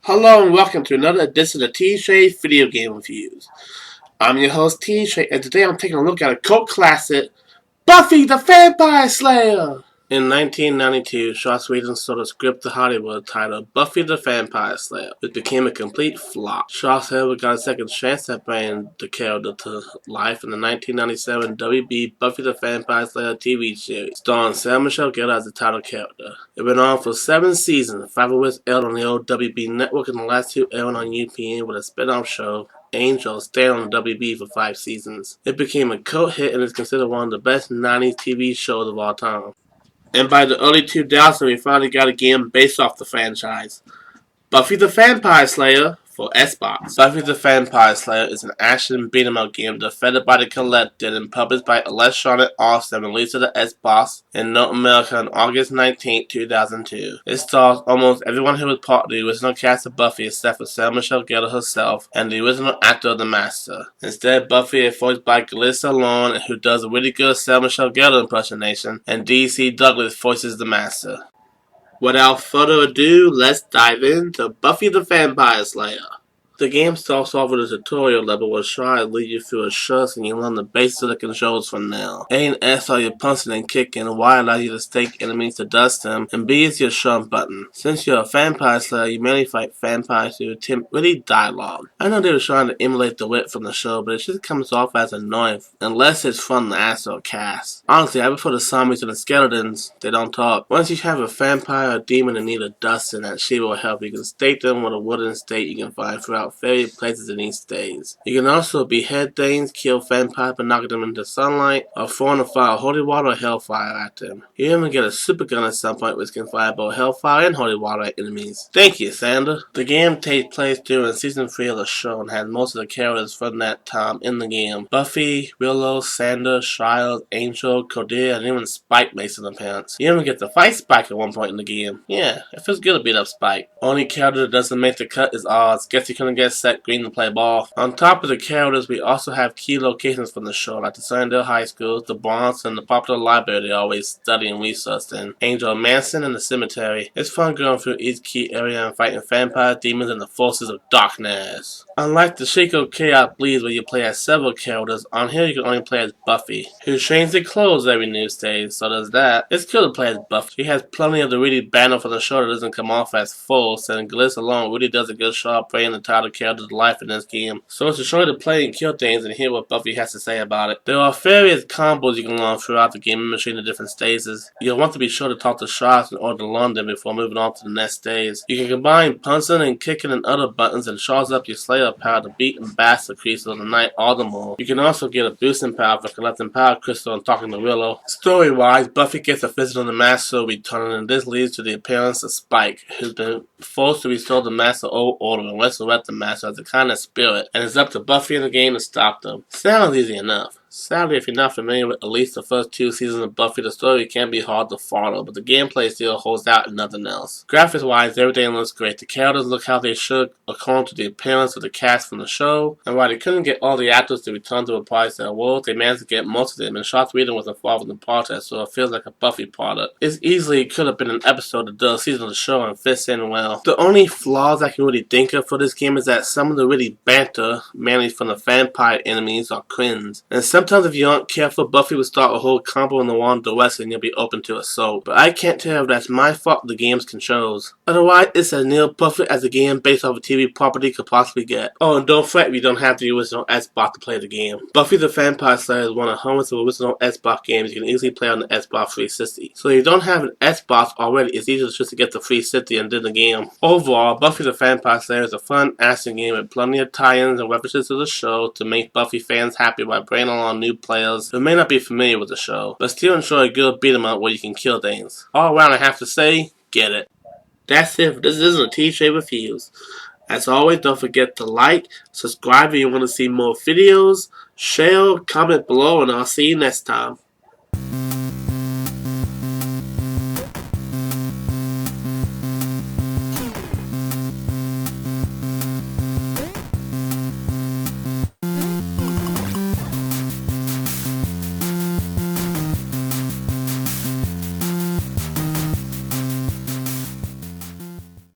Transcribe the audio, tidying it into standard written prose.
Hello and welcome to another edition of T-Shade Video Game Reviews. I'm your host T-Shade, and today I'm taking a look at a cult classic, Buffy the Vampire Slayer! In 1992, Joss Whedon sold a script to Hollywood titled Buffy the Vampire Slayer, which became a complete flop. Joss, however, got a second chance at bringing the character to life in the 1997 WB Buffy the Vampire Slayer TV series, starring Sarah Michelle Gellar as the title character. It went on for 7 seasons, 5 of which aired on the old WB network and the last 2 aired on UPN with a spin-off show, Angel, stayed on the WB for 5 seasons. It became a cult hit and is considered one of the best 90s TV shows of all time. And by the early 2000s, we finally got a game based off the franchise, Buffy the Vampire Slayer for Xbox. Buffy the Vampire Slayer is an action beat-em-up game developed by the Collected and published by Electronic Arts and released to the Xbox in North America on August 19, 2002. It stars almost everyone who was part of the original cast of Buffy except for Sarah Michelle Gellar herself and the original actor of the Master. Instead, Buffy is voiced by Galissa Lorne, who does a really good Sarah Michelle Gellar impersonation, and D.C. Douglas voices the Master. Without further ado, let's dive into Buffy the Vampire Slayer. The game starts off with a tutorial level where try to lead you through a shrubs and you learn the basics of the controls from now. A and S are your punching and kicking, Y allows you to stake enemies to dust them, and B is your shrub button. Since you're a vampire slayer, you mainly fight vampires who attempt witty dialogue. I know they were trying to emulate the wit from the show, but it just comes off as annoying unless it's from the actual cast. Honestly, I prefer the zombies and the skeletons. They don't talk. Once you have a vampire or demon in need of dusting that she will help, you can stake them with a wooden stake you can find throughout various places in each stage. You can also behead things, kill vampires by knocking them into sunlight, or throwing a fire holy water or hellfire at them. You even get a super gun at some point which can fire both hellfire and holy water at enemies. Thank you, Sander. The game takes place during season 3 of the show and has most of the characters from that time in the game. Buffy, Willow, Sander, Shiles, Angel, Cordelia, and even Spike makes an appearance. You even get to fight Spike at one point in the game. Yeah, it feels good to beat up Spike. Only character that doesn't make the cut is Oz. Guess you couldn't get set green to play ball. On top of the characters, we also have key locations from the show, like the Sunnydale High School, the Bronx, and the popular library they always study and research in, Angel Mansion, and the cemetery. It's fun going through each key area and fighting vampires, demons, and the forces of darkness. Unlike the Chico Chaos Bleeds where you play as several characters, on here you can only play as Buffy, who changes her clothes every new stage, so there's that. It's cool to play as Buffy. She has plenty of the really banner for the show that doesn't come off as full, so Gliss alone really does a good job bringing the title character to life in this game. So it's a show to play and kill things and hear what Buffy has to say about it. There are various combos you can learn throughout the game in between the different stages. You'll want to be sure to talk to Shots in order to learn them before moving on to the next stage. You can combine punching and kicking and other buttons and charge up your Slayer power to beat and bash the creatures of the night all the more. You can also get a boosting power for collecting power crystal and talking to Willow. Story-wise, Buffy gets a visit on the Master returning, and this leads to the appearance of Spike, who's been forced to restore the Master old order and resurrect the Master as a kind of spirit, and it's up to Buffy in the game to stop them. Sounds easy enough. Sadly, if you're not familiar with at least the first 2 seasons of Buffy, the story can be hard to follow, but the gameplay still holds out and nothing else. Graphics-wise, everything looks great. The characters look how they should according to the appearance of the cast from the show, and while they couldn't get all the actors to return to reprise their roles, they managed to get most of them, and Joss Whedon was involved in the project, so it feels like a Buffy product. It easily could have been an episode of the season of the show and fits in well. The only flaws I can really think of for this game is that some of the really banter, mainly from the vampire enemies, are cringe, and sometimes if you aren't careful, Buffy will start a whole combo in the one direction and you'll be open to assault. But I can't tell if that's my fault or the game's controls. Otherwise, it's as near perfect as a game based off a TV property could possibly get. Oh, and don't fret if you don't have the original Xbox to play the game. Buffy the Vampire Slayer is one of hundreds of original Xbox games you can easily play on the Xbox 360. So if you don't have an Xbox already, it's easy just to get the 360 and do the game. Overall, Buffy the Vampire Slayer is a fun action game with plenty of tie-ins and references to the show to make Buffy fans happy by bringing along new players who may not be familiar with the show, but still enjoy a good beat 'em up where you can kill things. All around, I have to say, get it. That's it. This is a T-Shade Reviews. As always, don't forget to like, subscribe if you want to see more videos, share, comment below, and I'll see you next time.